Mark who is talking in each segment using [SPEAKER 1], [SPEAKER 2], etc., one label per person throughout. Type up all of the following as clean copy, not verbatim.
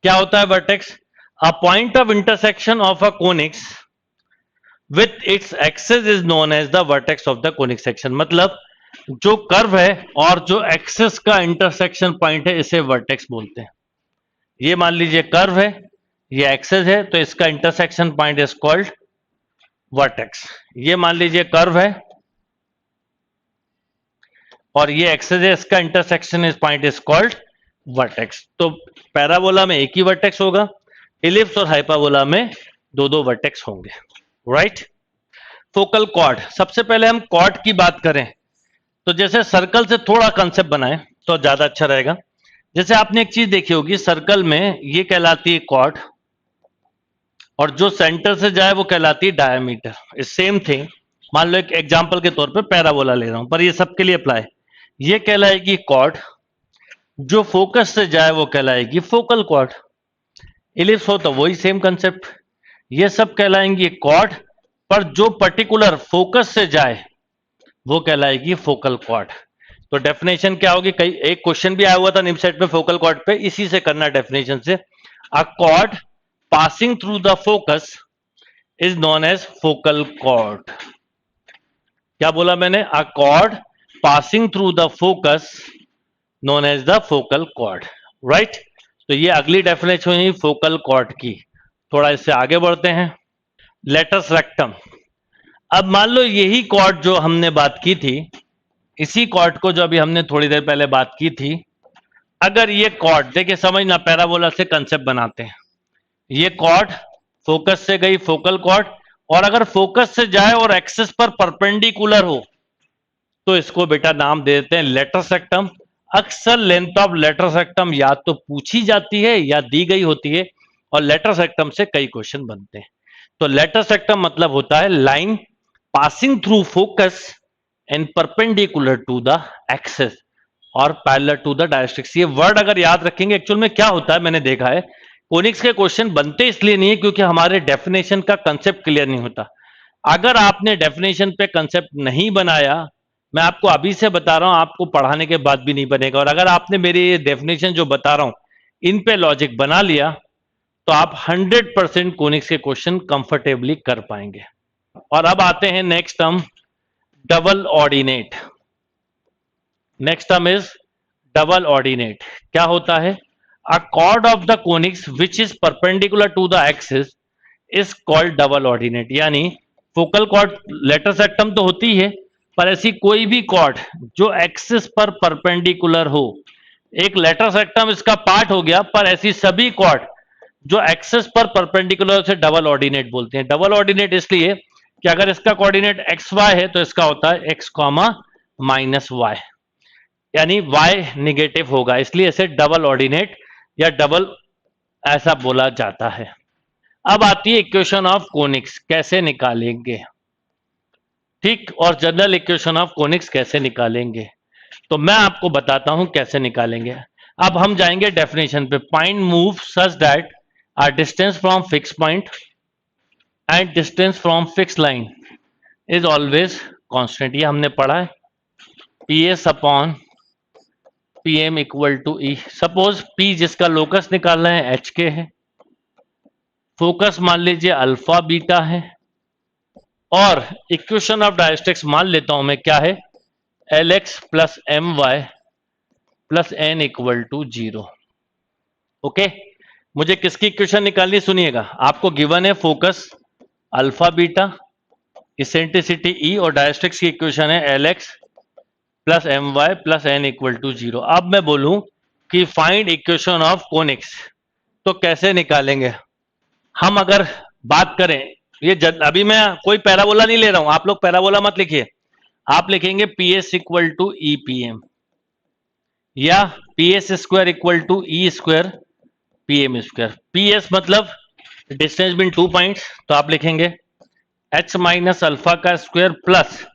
[SPEAKER 1] क्या होता है vertex? A point of intersection of a conics with its axes is known as the vertex of the conic section. मतलब जो curve है और जो एक्सेस का इंटरसेक्शन पॉइंट है इसे वर्टेक्स बोलते हैं। ये मान लीजिए कर्व है, ये एक्सेस है, तो इसका intersection point is called vertex. ये मान लीजिए कर्व है और ये एक्सेस है, इसका intersection is point is called vertex. तो पैराबोला में एक ही वर्टेक्स होगा, इलिप्स और हाइपरबोला में दो दो वर्टेक्स होंगे, राइट। फोकल कॉर्ड, सबसे पहले हम कॉर्ड की बात करें तो जैसे सर्कल से थोड़ा कंसेप्ट बनाए तो ज्यादा अच्छा रहेगा। जैसे आपने एक चीज देखी होगी, सर्कल में ये कहलाती है कॉर्ड और जो सेंटर से जाए वो कहलाती है डायमीटर। सेम थिंग, मान लो एक एग्जांपल के तौर पे पैराबोला ले रहा हूं पर ये सबके लिए अप्लाई। ये कहलाएगी कॉर्ड, जो फोकस से जाए वो कहलाएगी फोकल कॉर्ड। इलिप्स हो तो वही सेम कंसेप्ट, ये सब कहलाएंगी कॉर्ड, पर जो पर्टिकुलर फोकस से जाए वो कहलाएगी फोकल कॉर्ड। तो डेफिनेशन क्या होगी? कई एक क्वेश्चन भी आया हुआ था निमसेट में फोकल कॉर्ड पे, इसी से करना डेफिनेशन से। A chord passing through the focus is known as focal chord. क्या बोला मैंने? A chord passing through the focus known as the focal chord, right. तो ये अगली डेफिनेशन हुई फोकल कॉर्ड की। थोड़ा इससे आगे बढ़ते हैं। Latus rectum. अब मान लो यही कॉर्ड जो हमने बात की थी, इसी कॉर्ड को जो अभी हमने थोड़ी देर पहले बात की थी, अगर ये कॉर्ड, देखिए समझना, पैराबोला से कंसेप्ट बनाते हैं। ये कॉर्ड फोकस से गई फोकल कॉर्ड, और अगर फोकस से जाए और एक्सिस पर परपेंडिकुलर हो तो इसको बेटा नाम दे देते हैं लेटर सेक्टम। अक्सर लेंथ ऑफ लेटर सेक्टम या तो पूछी जाती है या दी गई होती है, और लेटर सेक्टम से कई क्वेश्चन बनते हैं। तो लेटर सेक्टम मतलब होता है line passing through focus and perpendicular to the axis और पैरेलल टू द डायरेक्ट्रिक्स। ये वर्ड अगर याद रखेंगे, एक्चुअल में क्या होता है मैंने देखा है, कोनिक्स के क्वेश्चन बनते इसलिए नहीं है क्योंकि हमारे डेफिनेशन का कंसेप्ट क्लियर नहीं होता। अगर आपने डेफिनेशन पे कंसेप्ट नहीं बनाया, मैं आपको अभी से बता रहा हूं, आपको पढ़ाने के बाद भी नहीं बनेगा। और अगर आपने मेरी ये डेफिनेशन जो बता रहा हूं इन पे लॉजिक बना लिया तो आप 100% कोनिक्स के क्वेश्चन कंफर्टेबली कर पाएंगे। और अब आते हैं next term, double ordinate. Next term is double ordinate. क्या होता है? A chord of the conics which is perpendicular to the axis is called double ordinate. यानी फोकल कॉर्ड लेटर सेक्टम तो होती है, पर ऐसी कोई भी कॉर्ड जो एक्सिस पर परपेंडिकुलर हो, एक लेटर सेक्टम इसका पार्ट हो गया, पर ऐसी सभी कॉर्ड जो एक्सिस पर परपेंडिकुलर से डबल ऑर्डिनेट बोलते हैं। डबल ऑर्डिनेट इसलिए कि अगर इसका कोऑर्डिनेट एक्स वाई है तो इसका होता है एक्स कॉमा माइनस वाई, यानी वाई निगेटिव होगा, इसलिए इसे डबल ऑर्डिनेट या डबल ऐसा बोला जाता है। अब आती है इक्वेशन ऑफ कोनिक्स, कैसे निकालेंगे, ठीक, और जनरल इक्वेशन ऑफ कोनिक्स कैसे निकालेंगे, तो मैं आपको बताता हूं कैसे निकालेंगे। अब हम जाएंगे डेफिनेशन पे। Point move such that our distance from fix point and distance from fix line is always constant. ये हमने पढ़ा है, P S upon P M equal to E. Suppose P जिसका लोकस निकालना है एच के है, फोकस मान लीजिए अल्फा बीटा है, और इक्वेशन ऑफ डायरेक्ट्रिक्स मान लेता हूं मैं क्या है, L X plus M Y plus N equal to 0। Okay, मुझे किसकी इक्वेशन निकालनी, सुनिएगा। आपको गिवन है focus alpha beta, eccentricity E, और डायरेक्ट्रिक्स की इक्वेशन है L X plus M Y plus N equal to 0। अब मैं बोलूं कि फाइंड इक्वेशन ऑफ कोनिक्स, तो कैसे निकालेंगे? हम अगर बात करें, ये अभी मैं कोई पैराबोला नहीं ले रहा हूं, आप लोग पैराबोला मत लिखिए। आप लिखेंगे P S equal to E P M, या P S square equal to E square P M square. P S मतलब डिस्टेंस बिन टू पॉइंट्स, तो आप लिखेंगे एच माइनस अल्फा का square plus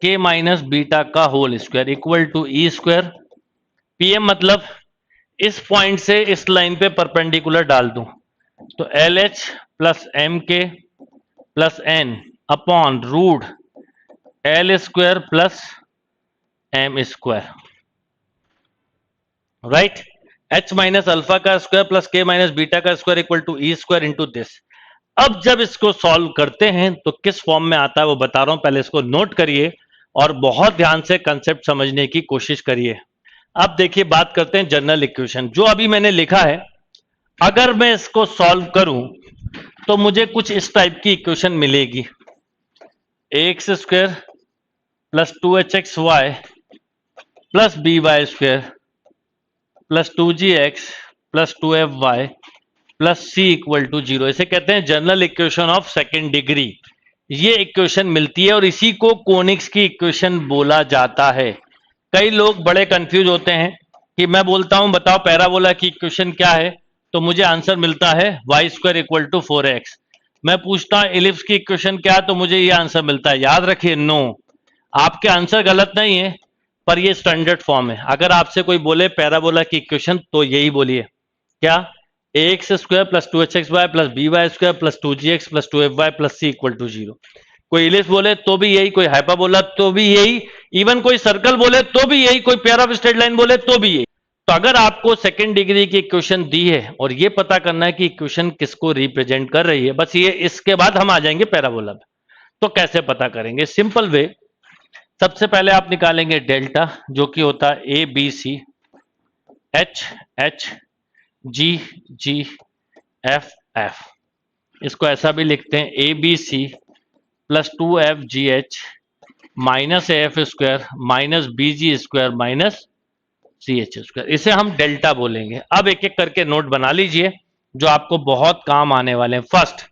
[SPEAKER 1] K minus beta का whole square equal to E square. PM मतलब इस point से इस लाइन पे परपेंडिकुलर डाल दूं, तो L H plus M K plus N upon root L square plus M square, right. h minus alpha का square plus k minus beta का square equal to E square into this. अब जब इसको solve करते हैं तो किस form में आता है वो बता रहा हूं, पहले इसको नोट करिए और बहुत ध्यान से कंसेप्ट समझने की कोशिश करिए। अब देखिए बात करते हैं जनरल इक्वेशन। जो अभी मैंने लिखा है, अगर मैं इसको सॉल्व करूं तो मुझे कुछ इस टाइप की इक्वेशन मिलेगी। ax square plus 2hxy plus by square plus 2gx plus 2fy plus c equal to 0। इसे कहते हैं general equation of second degree. ये इक्वेशन मिलती है और इसी को कोनिक्स की इक्वेशन बोला जाता है। कई लोग बड़े कंफ्यूज होते हैं कि मैं बोलता हूं बताओ पैराबोला की इक्वेशन क्या है, तो मुझे आंसर मिलता है Y square equal to 4x। मैं पूछता हूं एलिप्स की इक्वेशन क्या है, तो मुझे ये आंसर मिलता है। याद रखिए, नो, आपके आंसर गलत नहीं है, पर ये स्टैंडर्ड फॉर्म है। अगर आपसे कोई बोले पैराबोला की इक्वेशन तो यही बोलिए, क्या ax square plus 2hxy plus by square plus 2gx plus 2fy plus c equal to 0। कोई इलिप्स बोले तो भी यही, कोई हाइपरबोला तो भी यही, इवन कोई सर्कल बोले तो भी यही, कोई पेयर ऑफ स्ट्रेट लाइन बोले तो भी यही। तो अगर आपको सेकंड डिग्री की इक्वेशन दी है और ये पता करना है कि इक्वेशन किसको रिप्रेजेंट कर रही है, बस ये, इसके बाद हम आ जाएंगे पैराबोला में। तो कैसे पता करेंगे? सिंपल वे, सबसे पहले आप निकालेंगे डेल्टा, जो कि होता है A B C H H G G F F. इसको ऐसा भी लिखते हैं A B C plus 2f/g/h minus F square minus B G square minus C H square. इसे हम डेल्टा बोलेंगे। अब एक एक करके नोट बना लीजिए जो आपको बहुत काम आने वाले हैं। First,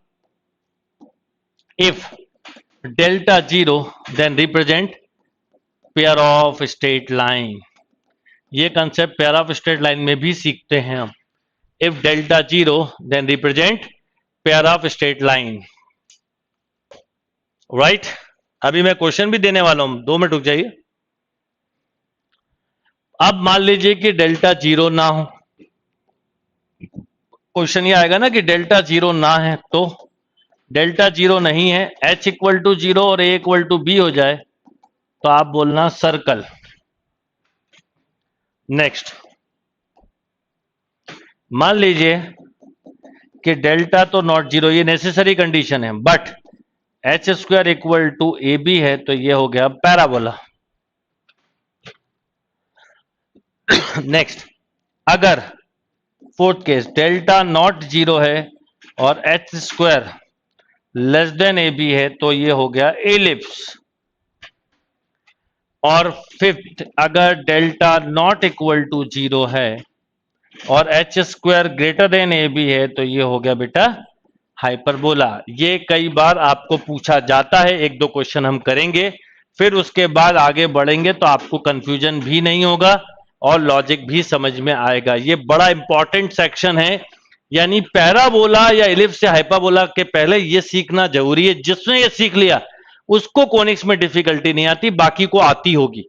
[SPEAKER 1] if delta 0 then represent pair of straight line. ये concept pair of straight line में भी सीखते हैं हम। If delta 0 then represent pair of straight line, right. अभी मैं क्वेश्चन भी देने वाला हूं, 2 मिनट रुक जाइए। अब मान लीजिए कि डेल्टा 0 ना हो, क्वेश्चन ये आएगा ना कि डेल्टा 0 ना है, तो डेल्टा 0 नहीं है, h इक्वल टू 0 और a इक्वल टू b हो जाए तो आप बोलना सर्कल। नेक्स्ट, मान लीजिए कि डेल्टा तो नॉट 0, ये नेसेसरी कंडीशन है, but h square equal to A B है, तो ये हो गया पैराबोला। नेक्स्ट, अगर फोर्थ केस डेल्टा नॉट 0 है और h square less than A B है, तो ये हो गया एलिप्स। और फिफ्थ, अगर डेल्टा नॉट इक्वल टू 0 है और h square greater than A B है, तो ये हो गया बेटा हाइपरबोला। ये कई बार आपको पूछा जाता है, 1-2 क्वेश्चन हम करेंगे, फिर उसके बाद आगे बढ़ेंगे तो आपको कंफ्यूजन भी नहीं होगा और लॉजिक भी समझ में आएगा। ये बड़ा इंपॉर्टेंट सेक्शन है, यानी पैराबोला या एलिप्स या हाइपरबोला के पहले ये सीखना जरूरी है। जिसने ये सीख लिया उसको कोनिक्स में डिफिकल्टी नहीं आती, बाकी को आती होगी।